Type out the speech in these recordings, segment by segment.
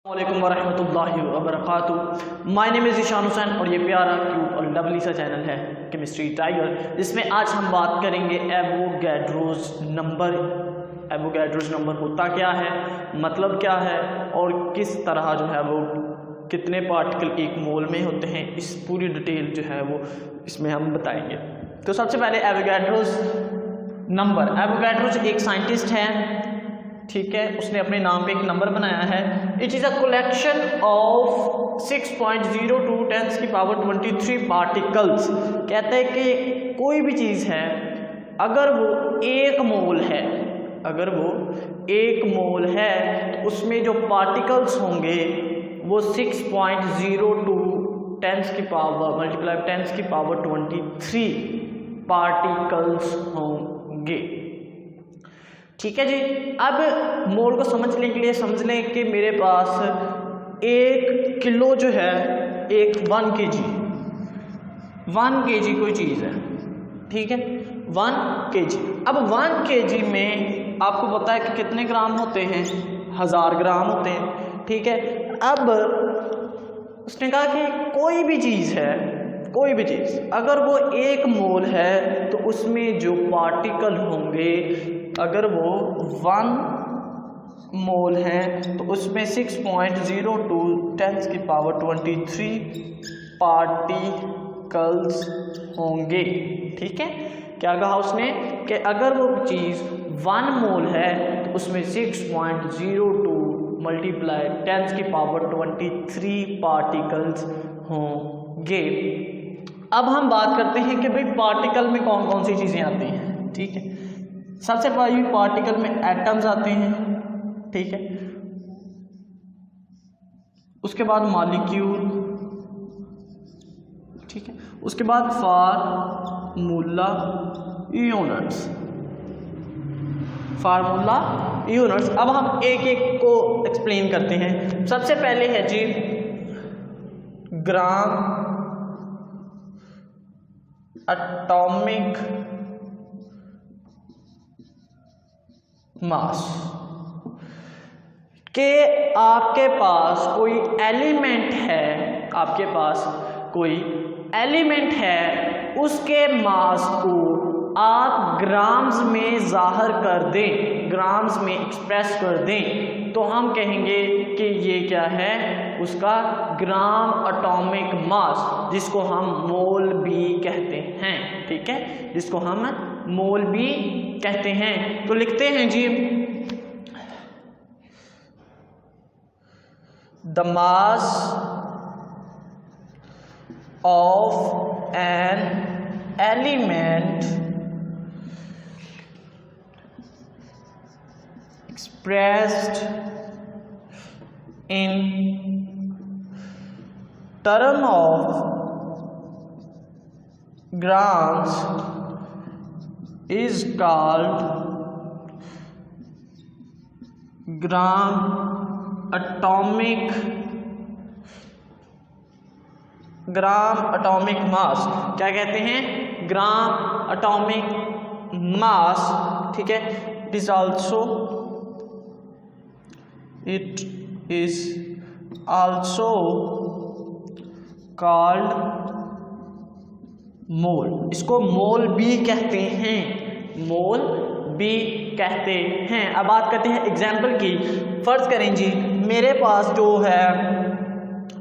अस्सलामुअलैकुम वरहमतुल्लाहि वबरकातुहू। My name is Ishan Hussain और ये प्यारा क्यूट और लवली सा चैनल है केमिस्ट्री टाइगर, जिसमें आज हम बात करेंगे एवोगैड्रोस नंबर। एवोगैड्रोस नंबर होता क्या है, मतलब क्या है और किस तरह जो है वो कितने पार्टिकल एक मोल में होते हैं, इस पूरी डिटेल जो है वो इसमें हम बताएंगे। तो सबसे पहले एवोगैड्रोस नंबर। एवोगैड्रोस एक साइंटिस्ट है, ठीक है, उसने अपने नाम पे एक नंबर बनाया है। It is a collection of 6.02 × 10⁻23 particles. कहते हैं कि कोई भी चीज़ है अगर वो एक मोल है, अगर वो एक मोल है तो उसमें जो पार्टिकल्स होंगे वो 6.02 × 10⁻23 पार्टिकल्स होंगे। ठीक है जी। अब मोल को समझने के लिए समझ लें कि मेरे पास 1 किलो जो है, एक 1 kg कोई चीज़ है, ठीक है, 1 kg। अब 1 kg में आपको पता है कि कितने ग्राम होते हैं, 1000 ग्राम होते हैं, ठीक है। अब उसने कहा कि कोई भी चीज़ है, कोई भी चीज़ अगर वो एक मोल है तो उसमें जो पार्टिकल होंगे, अगर वो 1 मोल है तो उसमें 6.02 × 10⁻23 पार्टिकल्स होंगे। ठीक है, क्या कहा उसने कि अगर वो चीज़ 1 मोल है तो उसमें 6.02 × 10⁻23 पार्टिकल्स होंगे। अब हम बात करते हैं कि भाई पार्टिकल में कौन कौन सी चीज़ें आती हैं। ठीक है, सबसे पहले पार्टिकल में एटम्स आते हैं, ठीक है, उसके बाद मॉलिक्यूल, ठीक है, उसके बाद फार्मूला यूनिट्स, फार्मूला यूनिट्स। अब हम एक एक को एक्सप्लेन करते हैं। सबसे पहले है जी ग्राम एटॉमिक मास। के आपके पास कोई एलिमेंट है, आपके पास कोई एलिमेंट है, उसके मास को आप ग्राम्स में जाहिर कर दें, ग्राम्स में एक्सप्रेस कर दें, तो हम कहेंगे कि ये क्या है, उसका ग्राम एटॉमिक मास, जिसको हम मोल भी कहते हैं। ठीक है, जिसको हम मोल भी कहते हैं। तो लिखते हैं जी, the mass of an element expressed in term of grams is called gram atomic mass। क्या कहते हैं, ग्राम एटॉमिक मास। ठीक है, it is also called मोल। इसको मोल भी कहते हैं, मोल भी कहते हैं। अब बात करते हैं एग्जाम्पल की। फर्ज करें जी, मेरे पास जो है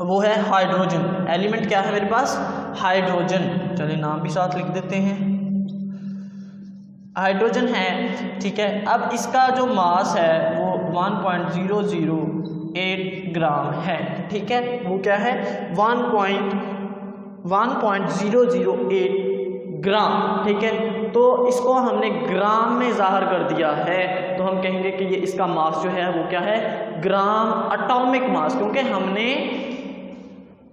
वो है हाइड्रोजन। एलिमेंट क्या है मेरे पास, हाइड्रोजन। चलिए नाम भी साथ लिख देते हैं, हाइड्रोजन है। ठीक है, अब इसका जो मास है वो 1.008 ग्राम है। ठीक है, वो क्या है, 1.008 ग्राम। ठीक है, तो इसको हमने ग्राम में जाहिर कर दिया है, तो हम कहेंगे कि ये इसका मास जो है वो क्या है, ग्राम एटॉमिक मास, क्योंकि हमने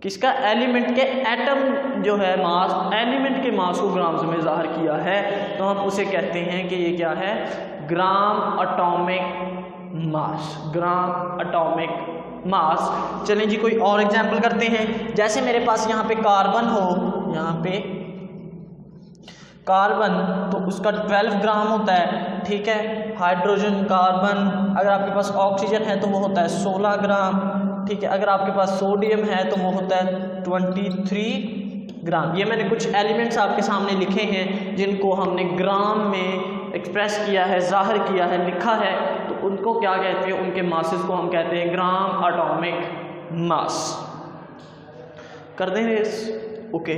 किसका, एलिमेंट के एटम जो है मास, एलिमेंट के मास को ग्राम्स में जाहिर किया है, तो हम उसे कहते हैं कि ये क्या है, gram atomic mass, gram atomic mass. चलें जी, कोई और एग्जांपल करते हैं। जैसे मेरे पास यहाँ पे कार्बन हो, यहाँ पे कार्बन, तो उसका 12 ग्राम होता है। ठीक है, हाइड्रोजन, कार्बन, अगर आपके पास ऑक्सीजन है तो वो होता है 16 ग्राम। ठीक है। अगर आपके पास सोडियम है तो वो होता है 23 ग्राम। ये मैंने कुछ एलिमेंट्स आपके सामने लिखे हैं जिनको हमने ग्राम में एक्सप्रेस किया है, जाहिर किया है, लिखा है, तो उनको क्या कहते हैं, उनके मासेस को हम कहते हैं ग्राम एटॉमिक मास। कर दें रेस, ओके।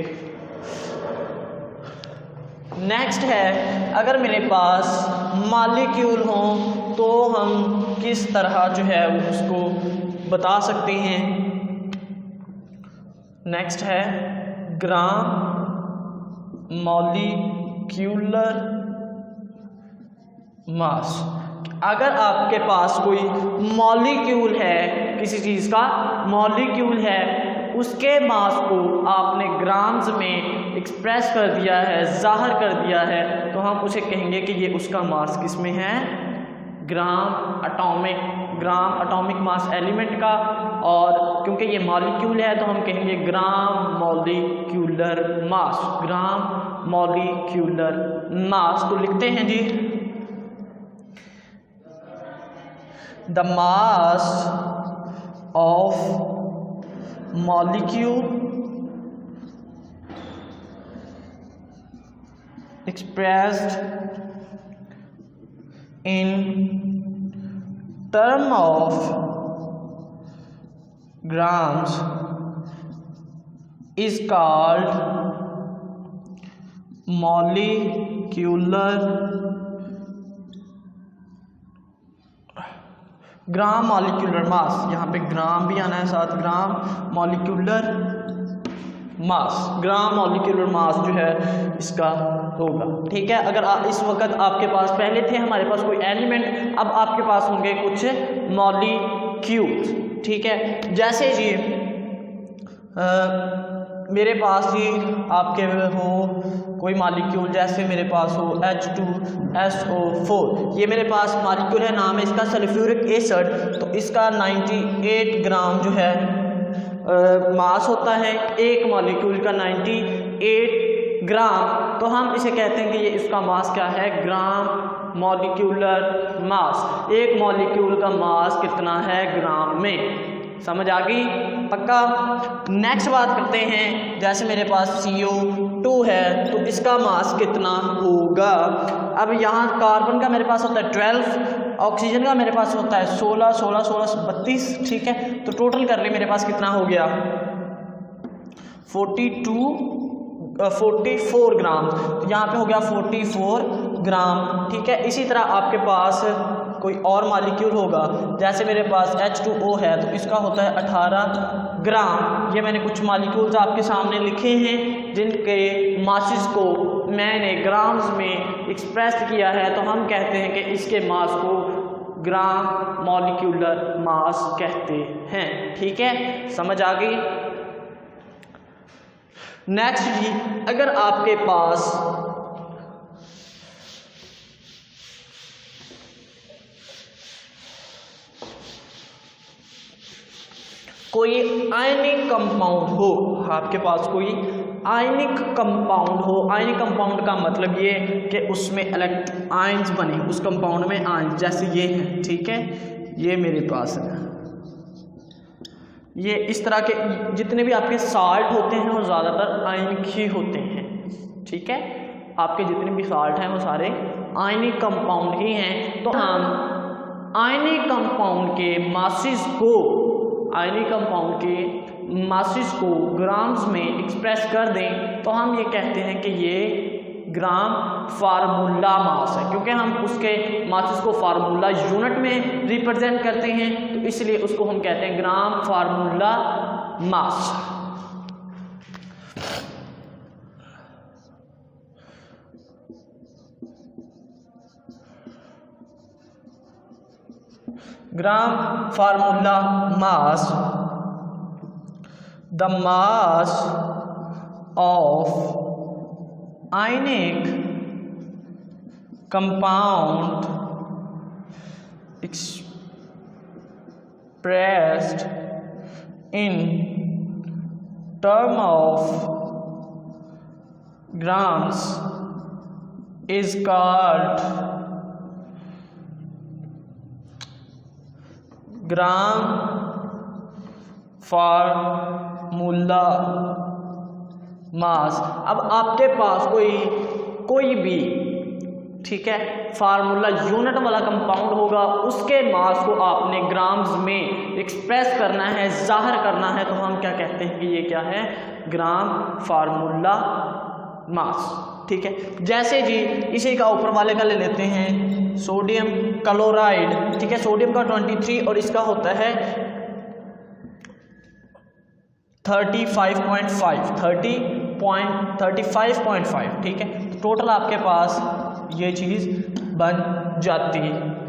नेक्स्ट है, अगर मेरे पास मॉलिक्यूल हो तो हम किस तरह जो है उसको बता सकते हैं। नेक्स्ट है ग्राम मॉलिक्यूलर मास। अगर आपके पास कोई मॉलिक्यूल है, किसी चीज़ का मॉलिक्यूल है, उसके मास को आपने ग्राम्स में एक्सप्रेस कर दिया है, जाहिर कर दिया है, तो हम उसे कहेंगे कि ये उसका मास किस में है, ग्राम एटॉमिक मास एलिमेंट का। और क्योंकि ये मॉलिक्यूल है तो हम कहेंगे ग्राम मॉलिक्यूलर मास, ग्राम मॉलिक्यूलर मास। तो लिखते हैं जी, the mass of molecule expressed in term of grams is called molecular gram molecular mass. यहाँ पे ग्राम भी आना है साथ, ग्राम मॉलिक्यूलर मास, ग्राम मॉलिक्यूलर मास जो है इसका होगा, ठीक है। अगर इस वक्त आपके पास, पहले थे हमारे पास कोई एलिमेंट, अब आपके पास होंगे कुछ मॉलिक्यूल्स, ठीक है। जैसे जी मेरे पास जी आपके हो कोई मॉलिक्यूल, जैसे मेरे पास हो H2SO4, ये मेरे पास मॉलिक्यूल है, नाम है इसका सल्फ्यूरिक एसिड। तो इसका 98 ग्राम जो है मास होता है, एक मॉलिक्यूल का 98 ग्राम। तो हम इसे कहते हैं कि ये इसका मास क्या है, ग्राम मॉलिक्यूलर मास। एक मॉलिक्यूल का मास कितना है ग्राम में, समझ आ गई, पक्का। नेक्स्ट बात करते हैं, जैसे मेरे पास CO2 है तो इसका मास कितना होगा। अब यहाँ कार्बन का मेरे पास होता है 12, ऑक्सीजन का मेरे पास होता है 16, 16, 16, 32, ठीक है। तो टोटल कर ले, मेरे पास कितना हो गया 44 ग्राम। तो यहाँ पे हो गया 44 ग्राम, ठीक है। इसी तरह आपके पास कोई और मॉलिक्यूल होगा, जैसे मेरे पास H2O है तो इसका होता है 18 ग्राम। ये मैंने कुछ मॉलिक्यूल्स आपके सामने लिखे हैं जिनके मासेस को मैंने ग्राम्स में एक्सप्रेस किया है, तो हम कहते हैं कि इसके मास को ग्राम मॉलिक्यूलर मास कहते हैं, ठीक है, समझ आ गई। नेक्स्ट जी, अगर आपके पास कोई आयनिक कंपाउंड हो, आपके पास कोई आयनिक कंपाउंड हो, आयनिक कंपाउंड का मतलब ये कि उसमें आयंस बने, उस कंपाउंड में आयंस, जैसे ये है, ठीक है, ये मेरे पास है, ये इस तरह के जितने भी आपके साल्ट होते हैं वो ज़्यादातर आयनिक ही होते हैं, ठीक है। आपके जितने भी साल्ट हैं वो सारे आयनिक कंपाउंड ही हैं। तो हम आयनिक कंपाउंड के मासेस को, आयनिक कंपाउंड के मासेस को ग्राम्स में एक्सप्रेस कर दें तो हम ये कहते हैं कि ये ग्राम फार्मूला मास है, क्योंकि हम उसके मासेस को फार्मूला यूनिट में रिप्रेजेंट करते हैं, तो इसलिए उसको हम कहते हैं gram formula mass. Gram formula mass, the mass of ionic compound expressed in term of grams is called gram formula mass. अब आपके पास कोई भी, ठीक है, फार्मूला यूनिट वाला कंपाउंड होगा, उसके मास को आपने ग्राम्स में एक्सप्रेस करना है, जाहिर करना है, तो हम क्या कहते हैं कि ये क्या है, ग्राम फार्मूला मास। ठीक है, जैसे जी इसी का ऊपर वाले का ले लेते हैं, सोडियम क्लोराइड। ठीक है, सोडियम का 23 और इसका होता है 35.5। ठीक है, तो टोटल आपके पास ये चीज़ बन जाती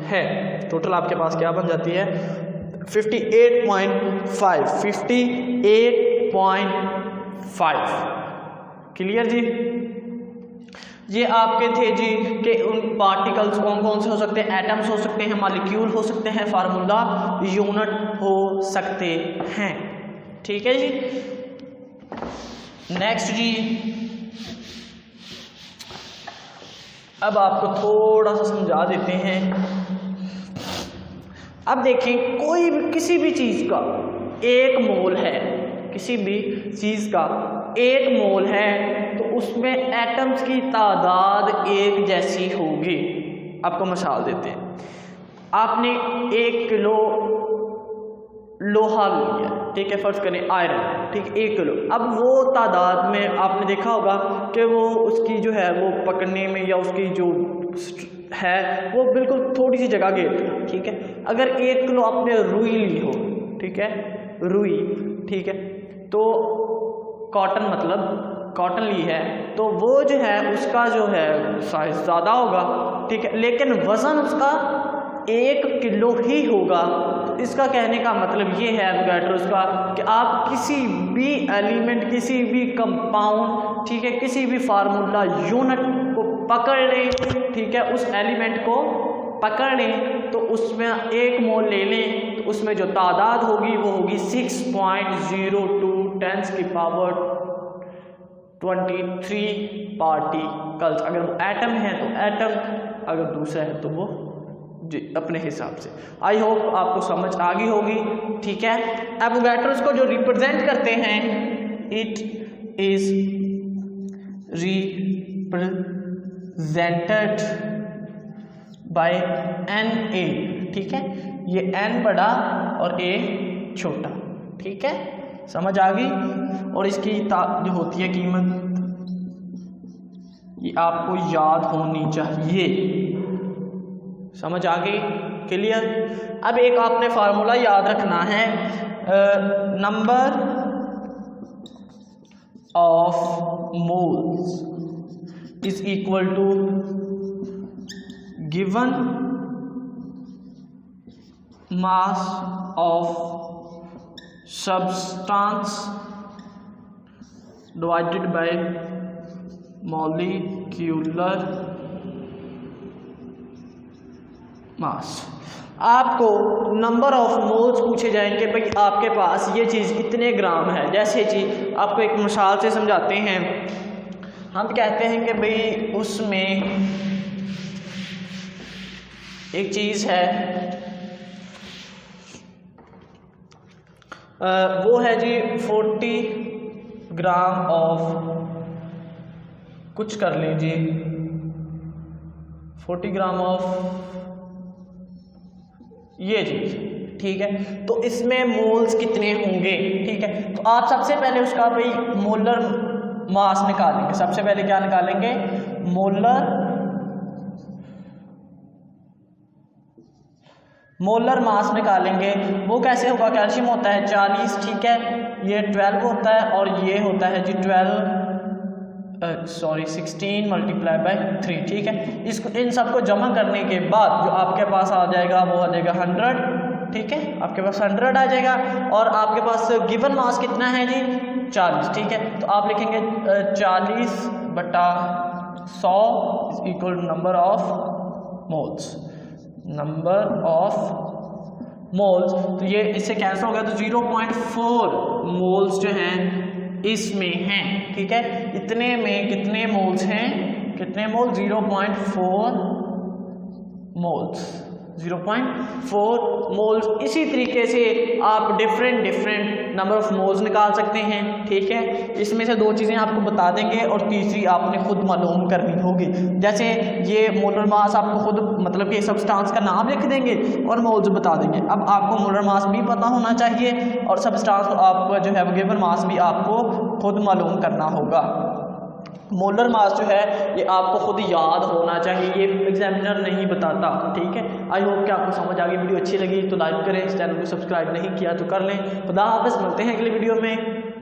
है। टोटल आपके पास क्या बन जाती है, 58.5। क्लियर जी। ये आपके थे जी कि उन पार्टिकल्स कौन कौन से हो सकते हैं, एटम्स हो सकते हैं, मॉलिक्यूल हो सकते हैं, फार्मूला यूनिट हो सकते हैं। ठीक है जी। नेक्स्ट जी, अब आपको थोड़ा सा समझा देते हैं। अब देखिए, कोई भी किसी भी चीज़ का एक मोल है, किसी भी चीज़ का एक मोल है, तो उसमें एटम्स की तादाद एक जैसी होगी। आपको मिसाल देते हैं, आपने 1 किलो लोहा लिया, ठीक है, फर्ज करें आयरन, ठीक है, 1 किलो। अब वो तादाद में आपने देखा होगा कि वो उसकी जो है वो पकड़ने में या उसकी जो है वो बिल्कुल थोड़ी सी जगह घेरती है। ठीक है, अगर 1 किलो आपने रुई ली हो, ठीक है, रुई, ठीक है, तो कॉटन मतलब कॉटन ली है, तो वो जो है उसका जो है साइज ज़्यादा होगा। ठीक है, लेकिन वज़न उसका 1 किलो ही होगा। इसका कहने का मतलब ये है एवोगैड्रोस का कि आप किसी भी एलिमेंट, किसी भी कंपाउंड, ठीक है, किसी भी फार्मूला यूनिट को पकड़ लें, ठीक है, उस एलिमेंट को पकड़ लें, तो उसमें 1 मोल ले लें, तो उसमें जो तादाद होगी वो होगी 6.02 10 की पावर 23 पार्टिकल्स। अगर वो एटम है तो एटम, अगर दूसरा है तो वो जी अपने हिसाब से। आई होप आपको समझ आ गई होगी। ठीक है, एवोगैड्रोस को जो रिप्रेजेंट करते हैं, it is represented by Na। ठीक है, ये n बड़ा और a छोटा। ठीक है, समझ आ गई। और इसकी जो होती है कीमत, ये आपको याद होनी चाहिए। समझ आ गई, क्लियर। अब एक आपने फार्मूला याद रखना है, number of moles is equal to given mass of substance divided by molecular mass. आपको नंबर ऑफ मोल्स पूछे जाएंगे, भाई आपके पास ये चीज़ कितने ग्राम है। जैसे जी आपको एक मिसाल से समझाते हैं। हम कहते हैं कि भाई उसमें एक चीज़ है, वो है जी 40 ग्राम ऑफ, कुछ कर लीजिए, 40 ग्राम ऑफ ये चीज़। ठीक है, तो इसमें मोल्स कितने होंगे। ठीक है, तो आप सबसे पहले उसका भाई मोलर मास निकालेंगे। सबसे पहले क्या निकालेंगे, मोलर मास निकालेंगे। वो कैसे होगा, कैल्शियम होता है 40, ठीक है, ये 12 होता है, और ये होता है जी 16 मल्टीप्लाई बाय 3। ठीक है, इसको इन सबको जमा करने के बाद जो आपके पास आ जाएगा वो आ जाएगा 100। ठीक है, आपके पास 100 आ जाएगा, और आपके पास गिवन मास कितना है जी 40। ठीक है, तो आप लिखेंगे 40/100 इक्वल नंबर ऑफ मोल्स। तो ये इससे कैंसिल हो गया, तो 0.4 मोल्स जो हैं इसमें हैं। ठीक है, इतने में कितने मोल्स हैं, कितने मोल, 0.4 मोल्स। 0.4 मोल्स। इसी तरीके से आप डिफरेंट नंबर ऑफ मोल्स निकाल सकते हैं। ठीक है, इसमें से दो चीज़ें आपको बता देंगे और तीसरी आपने खुद मालूम करनी होगी। जैसे ये मोलर मास आपको खुद मतलब कि सब्सटेंस का नाम लिख देंगे और मोल्स बता देंगे। अब आपको मोलर मास भी पता होना चाहिए और सब्सटेंस आपका जो है गिवन मास भी आपको खुद मालूम करना होगा। मोलर मास जो है ये आपको खुद याद होना चाहिए, ये एग्जामिनर नहीं बताता। ठीक है, आई होप कि आपको समझ आ गई। वीडियो अच्छी लगी तो लाइक करें, इस चैनल को सब्सक्राइब नहीं किया तो कर लें। खुदा हाफिज़, मिलते हैं अगली वीडियो में।